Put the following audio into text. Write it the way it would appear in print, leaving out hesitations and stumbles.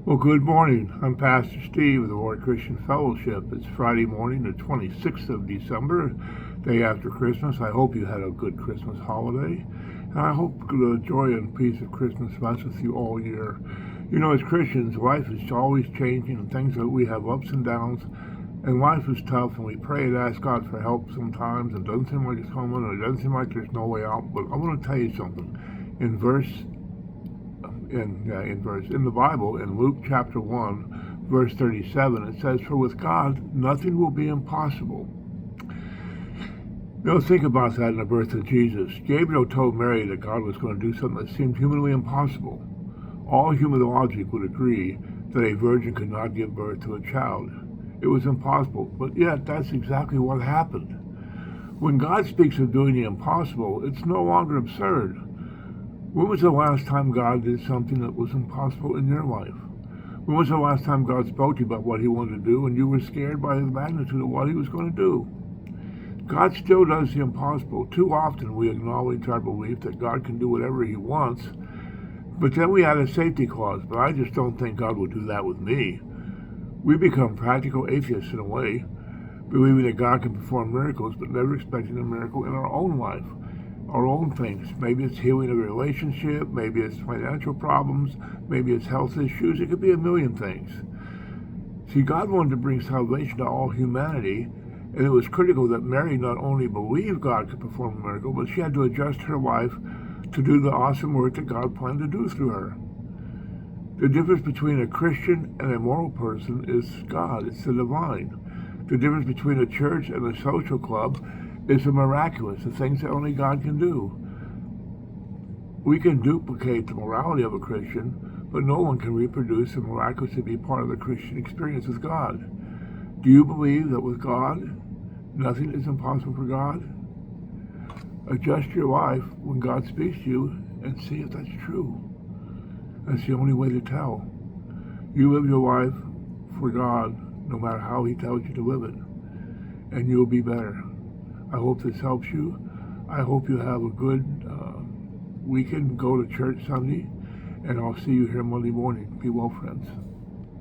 Well, good morning. I'm Pastor Steve of the Lord Christian Fellowship. It's Friday morning, the 26th of December, day after Christmas. I hope you had a good Christmas holiday. And I hope the joy and peace of Christmas lasts with you all year. You know, as Christians, life is always changing and things that we have ups and downs. And life is tough, and we pray and ask God for help sometimes. It doesn't seem like it's coming, or it doesn't seem like there's no way out. But I want to tell you something. In the Bible, in Luke chapter 1, verse 37, it says, "For with God nothing will be impossible." You know, think about that in the birth of Jesus. Gabriel told Mary that God was going to do something that seemed humanly impossible. All human logic would agree that a virgin could not give birth to a child. It was impossible, but yet that's exactly what happened. When God speaks of doing the impossible, it's no longer absurd. When was the last time God did something that was impossible in your life? When was the last time God spoke to you about what he wanted to do and you were scared by the magnitude of what he was going to do? God still does the impossible. Too often we acknowledge our belief that God can do whatever he wants, but then we add a safety clause. But I just don't think God will do that with me. We become practical atheists in a way, believing that God can perform miracles, but never expecting a miracle in our own life. Our own things. Maybe it's healing of a relationship, maybe it's financial problems, maybe it's health issues. It could be a million things. See, God wanted to bring salvation to all humanity, and it was critical that Mary not only believed God could perform a miracle, but she had to adjust her life to do the awesome work that God planned to do through her. The difference between a Christian and a moral person is God. It's the divine. The difference between a church and a social club is the miraculous, the things that only God can do. We can duplicate the morality of a Christian, but no one can reproduce the miraculous to be part of the Christian experience with God. Do you believe that with God, nothing is impossible for God? Adjust your life when God speaks to you and see if that's true. That's the only way to tell. You live your life for God, no matter how he tells you to live it, and you'll be better. I hope this helps you. I hope you have a good weekend. Go to church Sunday, and I'll see you here Monday morning. Be well, friends.